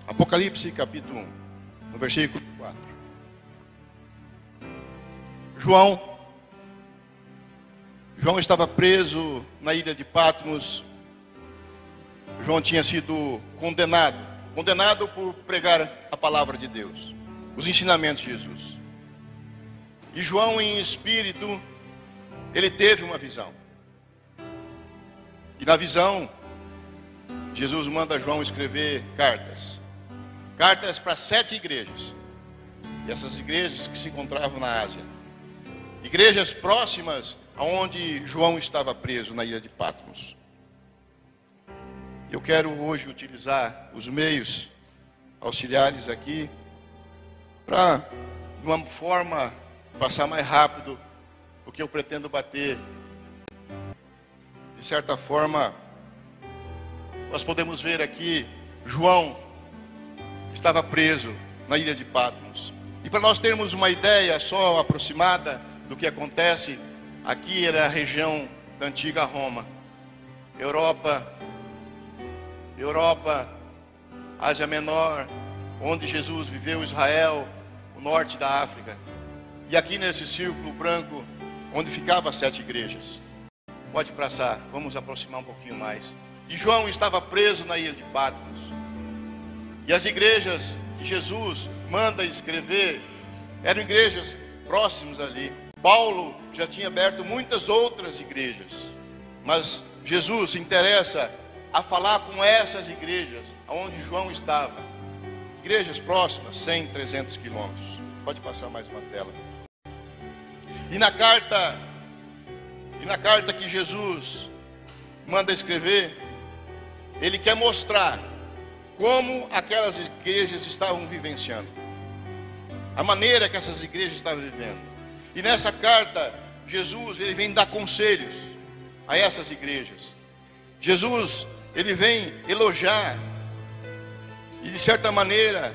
Apocalipse capítulo 1, no versículo 4. João estava preso na ilha de Patmos. João tinha sido condenado por pregar a palavra de Deus, os ensinamentos de Jesus. E João, em espírito, ele teve uma visão. E na visão, Jesus manda João escrever cartas para 7 igrejas. E essas igrejas que se encontravam na Ásia, igrejas próximas aonde João estava preso na ilha de Patmos. Eu quero hoje utilizar os meios auxiliares aqui para, de uma forma, passar mais rápido o que eu pretendo bater. De certa forma, nós podemos ver aqui João estava preso na ilha de Patmos. E para nós termos uma ideia só aproximada do que acontece, aqui era a região da antiga Roma, Europa, Ásia Menor, onde Jesus viveu, Israel, o norte da África. E aqui nesse círculo branco, onde ficavam as 7 igrejas. Pode passar, vamos aproximar um pouquinho mais. E João estava preso na ilha de Patmos. E as igrejas que Jesus manda escrever eram igrejas próximas ali. Paulo já tinha aberto muitas outras igrejas, mas Jesus se interessa a falar com essas igrejas onde João estava. Igrejas próximas, 100, 300 quilômetros. Pode passar mais uma tela. E na carta que Jesus manda escrever, ele quer mostrar como aquelas igrejas estavam vivenciando, a maneira que essas igrejas estavam vivendo. E nessa carta, Jesus, ele vem dar conselhos a essas igrejas. Jesus, ele vem elogiar e, de certa maneira,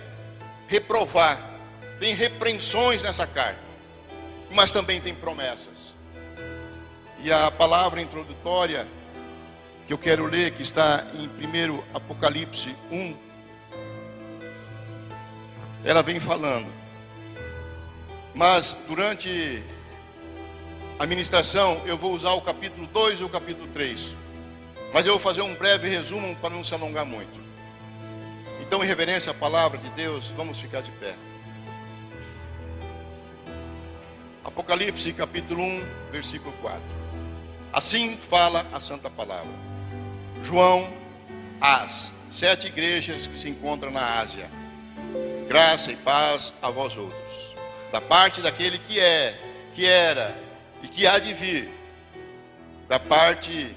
reprovar. Tem repreensões nessa carta, mas também tem promessas. E a palavra introdutória que eu quero ler, que está em 1 Apocalipse 1, ela vem falando. Mas durante a ministração eu vou usar o capítulo 2 e o capítulo 3. Mas eu vou fazer um breve resumo para não se alongar muito. Então, em reverência à palavra de Deus, vamos ficar de pé. Apocalipse capítulo 1, versículo 4. Assim fala a santa palavra. João, às 7 igrejas que se encontram na Ásia. Graça e paz a vós outros. Da parte daquele que é, que era e que há de vir. Da parte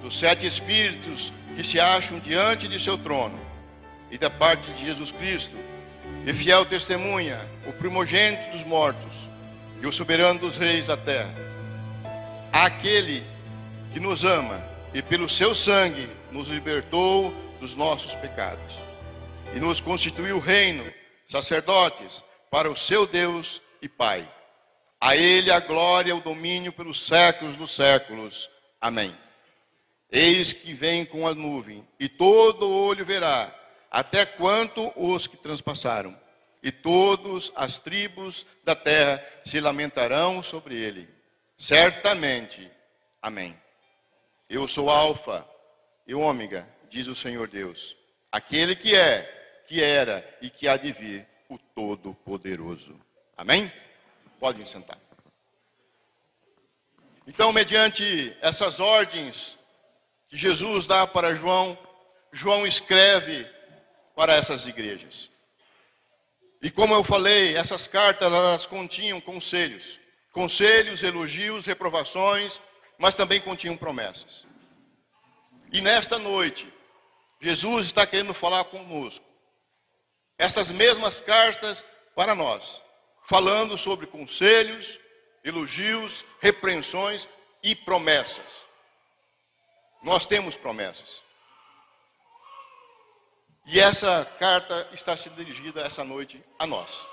dos 7 espíritos que se acham diante de seu trono. E da parte de Jesus Cristo, e fiel testemunha, o primogênito dos mortos e o soberano dos reis da terra. Aquele que nos ama e pelo seu sangue nos libertou dos nossos pecados e nos constituiu reino, sacerdotes para o seu Deus e Pai. A ele a glória e o domínio pelos séculos dos séculos. Amém. Eis que vem com a nuvem, e todo olho verá, até quanto os que transpassaram, e todas as tribos da terra se lamentarão sobre ele. Certamente. Amém. Eu sou Alfa e Ômega, diz o Senhor Deus, aquele que é, que era e que há de vir, o Todo-Poderoso. Amém? Podem sentar. Então, mediante essas ordens que Jesus dá para João, João escreve para essas igrejas. E como eu falei, essas cartas elas continham conselhos, elogios, reprovações, mas também continham promessas. E nesta noite, Jesus está querendo falar conosco essas mesmas cartas para nós, falando sobre conselhos, elogios, repreensões e promessas. Nós temos promessas. E essa carta está sendo dirigida essa noite a nós.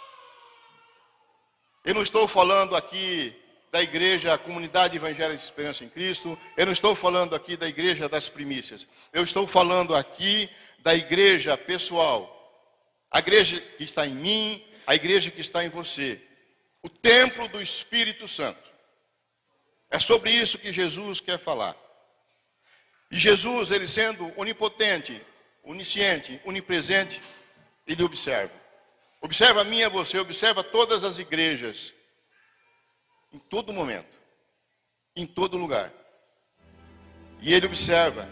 Eu não estou falando aqui da igreja, a Comunidade Evangélica de Esperança em Cristo. Eu não estou falando aqui da igreja das primícias. Eu estou falando aqui da igreja pessoal, A igreja que está em mim, a igreja que está em você. O templo do Espírito Santo. É sobre isso que Jesus quer falar. E Jesus, ele sendo onipotente, onisciente, onipresente, ele observa. Observa a mim e a você, observa todas as igrejas. Em todo momento. Em todo lugar. E ele observa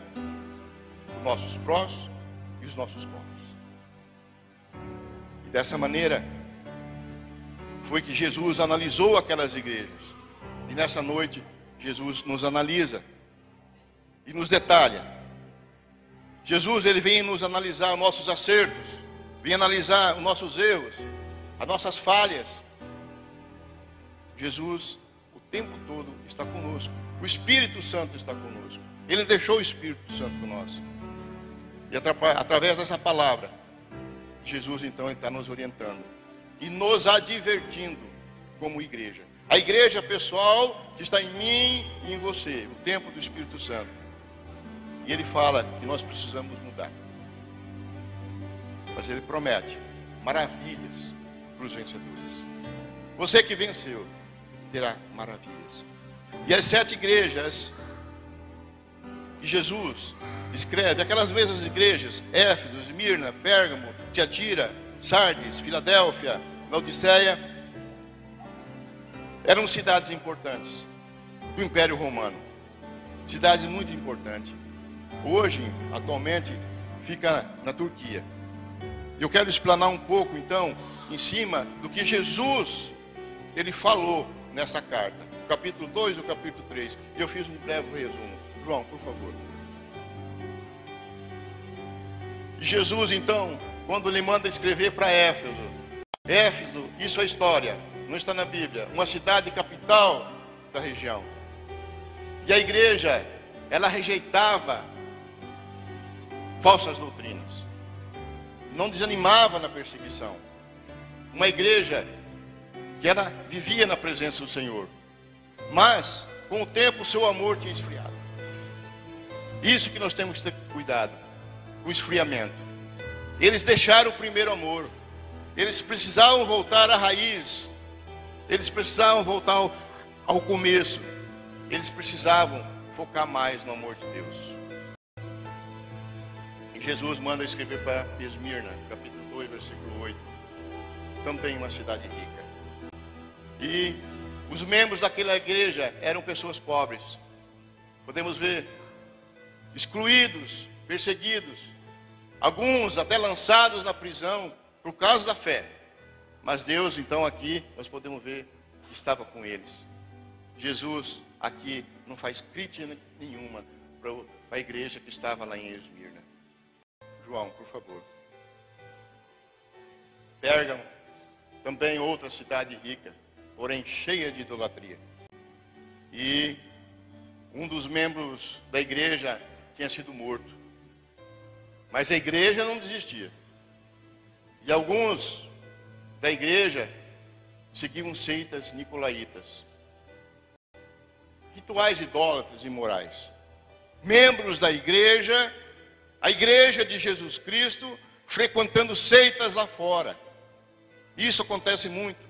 os nossos prós e os nossos contras. E dessa maneira, foi que Jesus analisou aquelas igrejas. E nessa noite, Jesus nos analisa e nos detalha. Jesus, ele vem nos analisar os nossos acertos, vem analisar os nossos erros, as nossas falhas. Jesus, o tempo todo, está conosco. O Espírito Santo está conosco. Ele deixou o Espírito Santo com nós. E através dessa palavra, Jesus, então, ele está nos orientando e nos advertindo como igreja. A igreja pessoal que está em mim e em você, o templo do Espírito Santo. E ele fala que nós precisamos mudar. Mas ele promete maravilhas para os vencedores. Você que venceu terá maravilhas. E as 7 igrejas que Jesus escreve, aquelas mesmas igrejas, Éfeso, Esmirna, Pérgamo, Tiatira, Sardes, Filadélfia, Laodiceia, eram cidades importantes do Império Romano. Cidades muito importantes. Hoje, atualmente, fica na Turquia. Eu quero explanar um pouco, então, em cima do que Jesus, ele falou nessa carta. O capítulo 2 e o capítulo 3. E eu fiz um breve resumo. João, por favor. E Jesus, então, quando lhe manda escrever para Éfeso. Éfeso, isso é história, não está na Bíblia. Uma cidade capital da região. E a igreja, ela rejeitava falsas doutrinas. Não desanimava na perseguição. Uma igreja que ela vivia na presença do Senhor. Mas, com o tempo, o seu amor tinha esfriado. Isso que nós temos que ter cuidado. O esfriamento. Eles deixaram o primeiro amor. Eles precisavam voltar à raiz. Eles precisavam voltar ao começo. Eles precisavam focar mais no amor de Deus. E Jesus manda escrever para Esmirna, capítulo 2, versículo 8. Também uma cidade rica. E os membros daquela igreja eram pessoas pobres. Podemos ver excluídos, perseguidos. Alguns até lançados na prisão por causa da fé. Mas Deus, então, aqui, nós podemos ver que estava com eles. Jesus, aqui, não faz crítica nenhuma para a igreja que estava lá em Esmirna. João, por favor. Pérgamo, também outra cidade rica, porém cheia de idolatria. E um dos membros da igreja tinha sido morto. Mas a igreja não desistia. E alguns da igreja seguiam seitas nicolaítas. Rituais idólatras e imorais. Membros da igreja, a igreja de Jesus Cristo, frequentando seitas lá fora. Isso acontece muito.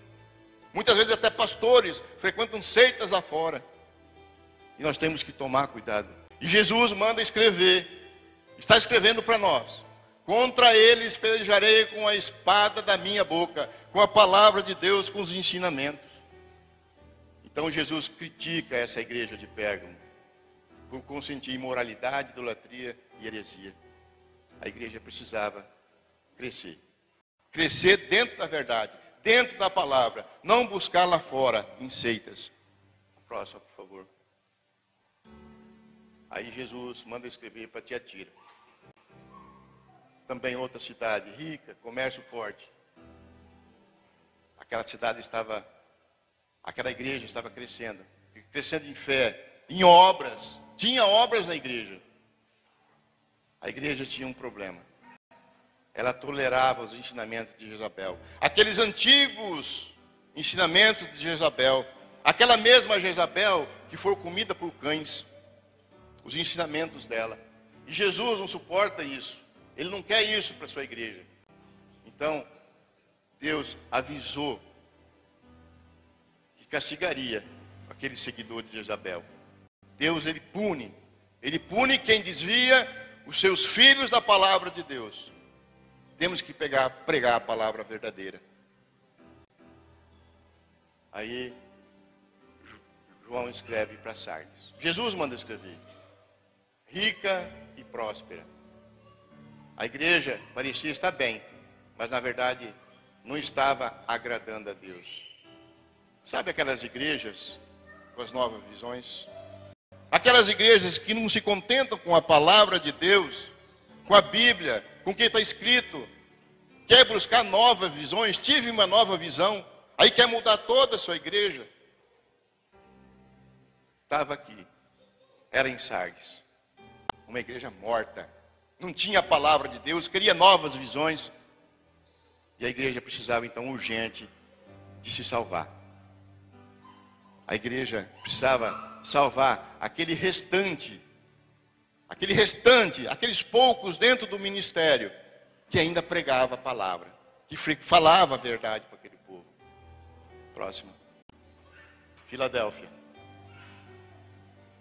Muitas vezes até pastores frequentam seitas lá fora. E nós temos que tomar cuidado. E Jesus manda escrever. Está escrevendo para nós. Contra eles pelejarei com a espada da minha boca, com a palavra de Deus, com os ensinamentos. Então Jesus critica essa igreja de Pérgamo por consentir imoralidade, idolatria e heresia. A igreja precisava crescer. Crescer dentro da verdade, dentro da palavra, não buscar lá fora em seitas. Próximo, por favor. Aí Jesus manda escrever para Tiatira. Também outra cidade rica, comércio forte. Aquela igreja estava crescendo em fé, em obras. Tinha obras na igreja. A igreja tinha um problema. Ela tolerava os ensinamentos de Jezabel. Aqueles antigos ensinamentos de Jezabel. Aquela mesma Jezabel que foi comida por cães. Os ensinamentos dela. E Jesus não suporta isso. Ele não quer isso para a sua igreja. Então, Deus avisou que castigaria aquele seguidor de Jezabel. Deus, ele pune quem desvia os seus filhos da palavra de Deus. Temos que pregar a palavra verdadeira. Aí, João escreve para Sardes. Jesus manda escrever. Rica e próspera. A igreja parecia estar bem, mas na verdade não estava agradando a Deus. Sabe aquelas igrejas com as novas visões? Aquelas igrejas que não se contentam com a palavra de Deus, com a Bíblia, com o que está escrito, quer buscar novas visões, tive uma nova visão, aí quer mudar toda a sua igreja. Estava aqui, era em Sardes, uma igreja morta, não tinha a palavra de Deus, queria novas visões, e a igreja precisava então urgente de se salvar. A igreja precisava salvar aquele restante, aqueles poucos dentro do ministério, que ainda pregava a palavra, que falava a verdade para aquele povo. Próximo. Filadélfia.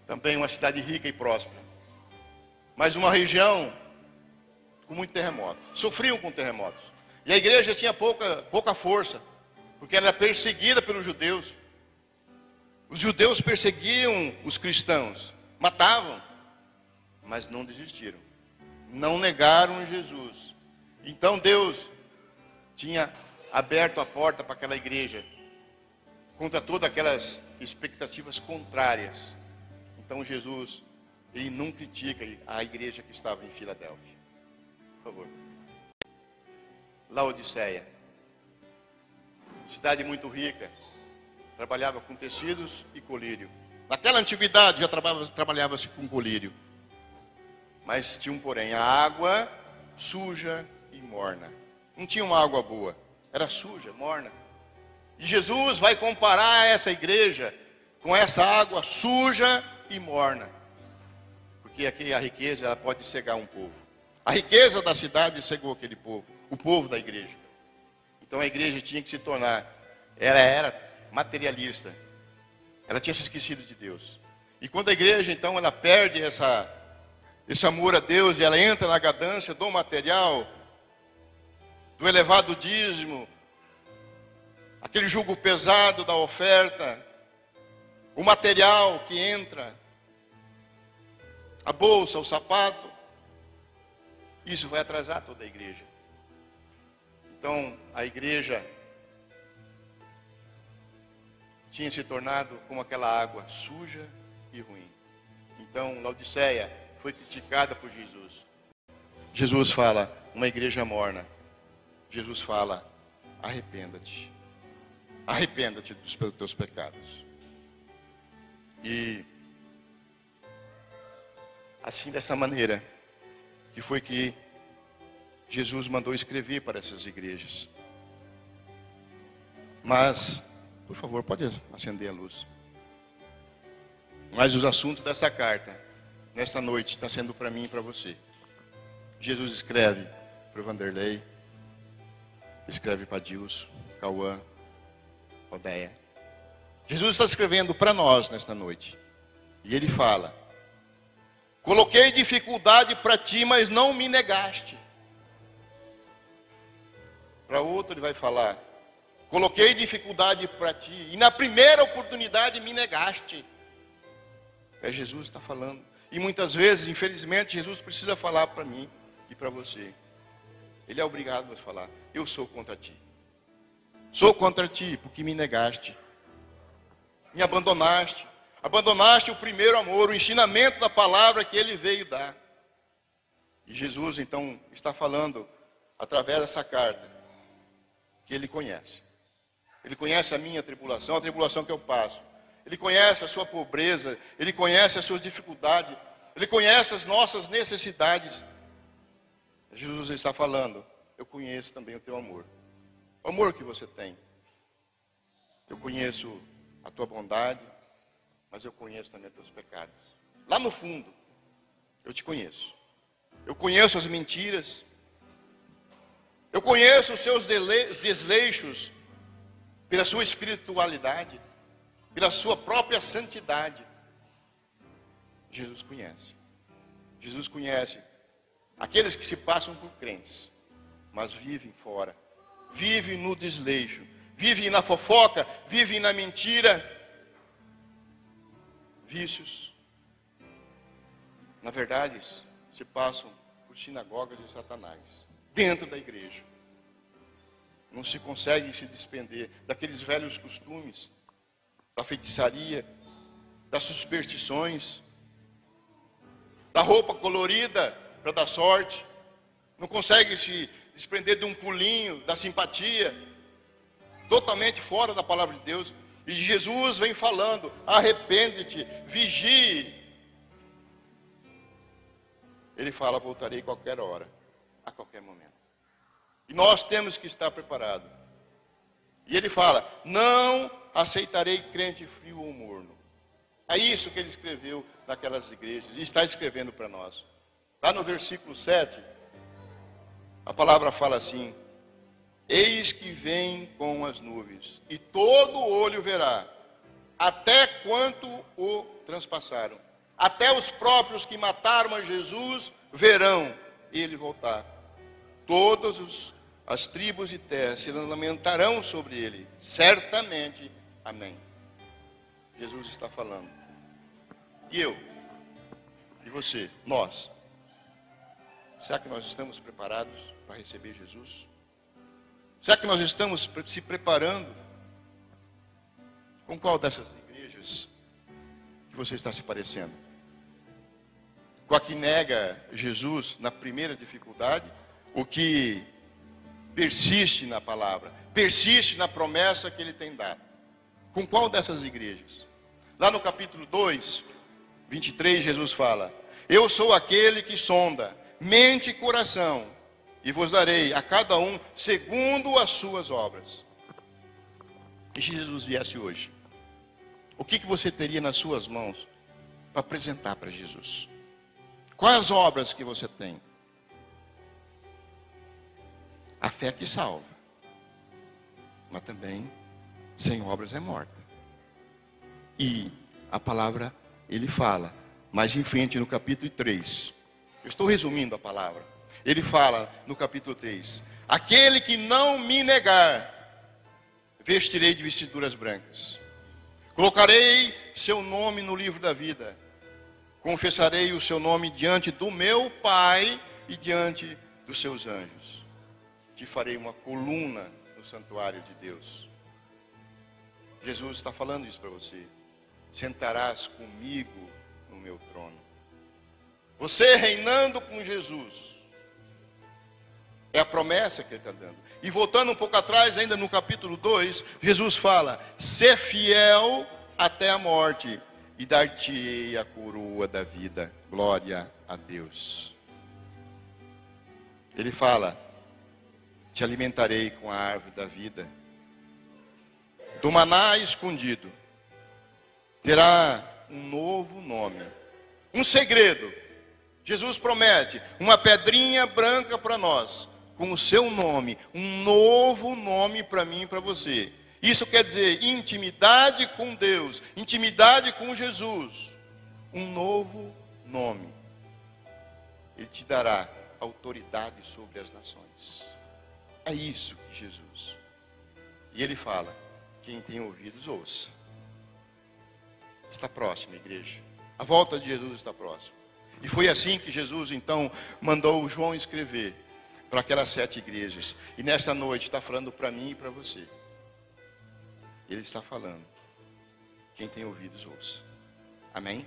Também uma cidade rica e próspera, mas uma região com muito terremoto. Sofriam com terremotos. E a igreja tinha pouca força, porque ela era perseguida pelos judeus. Os judeus perseguiam os cristãos, matavam, mas não desistiram. Não negaram Jesus. Então Deus tinha aberto a porta para aquela igreja, contra todas aquelas expectativas contrárias. Então Jesus, ele não critica a igreja que estava em Filadélfia. Por favor. Laodiceia. Cidade muito rica. Trabalhava com tecidos e colírio. Naquela antiguidade já trabalhava-se com colírio. Mas tinha um porém, a água suja e morna. Não tinha uma água boa, era suja, morna. E Jesus vai comparar essa igreja com essa água suja e morna. Porque aqui a riqueza ela pode cegar um povo. A riqueza da cidade cegou aquele povo, o povo da igreja. Então a igreja tinha que se tornar, ela era materialista. Ela tinha se esquecido de Deus. E quando a igreja, então, ela perde esse amor a Deus, e ela entra na ganância do material, do elevado dízimo, aquele jugo pesado da oferta, o material que entra, a bolsa, o sapato, isso vai atrasar toda a igreja. Então, a igreja tinha se tornado como aquela água suja e ruim. Então, Laodiceia foi criticada por Jesus. Jesus fala, uma igreja morna. Jesus fala, arrependa-te. Arrependa-te dos teus pecados. E assim, dessa maneira, que foi que Jesus mandou escrever para essas igrejas. Mas, por favor, pode acender a luz. Mas os assuntos dessa carta, nesta noite, está sendo para mim e para você. Jesus escreve para o Vanderlei, escreve para Dilson, Cauã, Odeia. Jesus está escrevendo para nós nesta noite. E ele fala, coloquei dificuldade para ti, mas não me negaste. Para outro ele vai falar, coloquei dificuldade para ti, e na primeira oportunidade me negaste. É Jesus que está falando. E muitas vezes, infelizmente, Jesus precisa falar para mim e para você. Ele é obrigado a falar, eu sou contra ti. Sou contra ti porque me negaste. Me abandonaste. Abandonaste o primeiro amor, o ensinamento da palavra que ele veio dar. E Jesus, então, está falando, através dessa carta, que ele conhece. Ele conhece a minha tribulação, a tribulação que eu passo. Ele conhece a sua pobreza, ele conhece as suas dificuldades, ele conhece as nossas necessidades. Jesus está falando, eu conheço também o teu amor. O amor que você tem. Eu conheço a tua bondade, mas eu conheço também os teus pecados. Lá no fundo, eu te conheço. Eu conheço as mentiras. Eu conheço os seus desleixos pela sua espiritualidade, pela sua própria santidade. Jesus conhece. Jesus conhece aqueles que se passam por crentes, mas vivem fora, vivem no desleixo, vivem na fofoca, vivem na mentira, vícios. Na verdade, se passam por sinagogas de Satanás, dentro da igreja. Não se consegue se despender daqueles velhos costumes, da feitiçaria, das superstições, da roupa colorida para dar sorte. Não consegue se desprender de um pulinho, da simpatia, totalmente fora da palavra de Deus. E Jesus vem falando: arrepende-te, vigie. Ele fala: voltarei qualquer hora, a qualquer momento. E nós temos que estar preparados. E ele fala: não aceitarei crente frio ou morno. É isso que ele escreveu naquelas igrejas, e está escrevendo para nós. Lá no versículo 7, a palavra fala assim: eis que vem com as nuvens, e todo olho verá, até quanto o transpassaram. Até os próprios que mataram a Jesus verão ele voltar. Todas as tribos de terra se lamentarão sobre ele, certamente. Amém. Jesus está falando. E eu? E você? Nós? Será que nós estamos preparados para receber Jesus? Será que nós estamos se preparando? Com qual dessas igrejas que você está se parecendo? Com a que nega Jesus na primeira dificuldade, o que persiste na palavra, persiste na promessa que ele tem dado? Com qual dessas igrejas? Lá no capítulo 2, 23, Jesus fala: eu sou aquele que sonda mente e coração, e vos darei a cada um segundo as suas obras. E se Jesus viesse hoje, o que você teria nas suas mãos para apresentar para Jesus? Quais obras que você tem? A fé que salva, mas também sem obras é morta. E a palavra, ele fala mais em frente no capítulo 3. Eu estou resumindo a palavra. Ele fala no capítulo 3: aquele que não me negar, vestirei de vestiduras brancas, colocarei seu nome no livro da vida, confessarei o seu nome diante do meu Pai e diante dos seus anjos. Te farei uma coluna no santuário de Deus. Jesus está falando isso para você. Sentarás comigo no meu trono. Você reinando com Jesus. É a promessa que ele está dando. E voltando um pouco atrás, ainda no capítulo 2, Jesus fala: ser fiel até a morte, e dar-te-ei a coroa da vida. Glória a Deus. Ele fala: te alimentarei com a árvore da vida. Do maná escondido terá um novo nome. Um segredo. Jesus promete uma pedrinha branca para nós, com o seu nome, um novo nome para mim e para você. Isso quer dizer intimidade com Deus, intimidade com Jesus. Um novo nome. Ele te dará autoridade sobre as nações. É isso que Jesus. E ele fala: quem tem ouvidos, ouça. Está próximo, igreja. A volta de Jesus está próxima. E foi assim que Jesus, então, mandou João escrever para aquelas 7 igrejas. E nesta noite está falando para mim e para você. Ele está falando: quem tem ouvidos, ouça. Amém?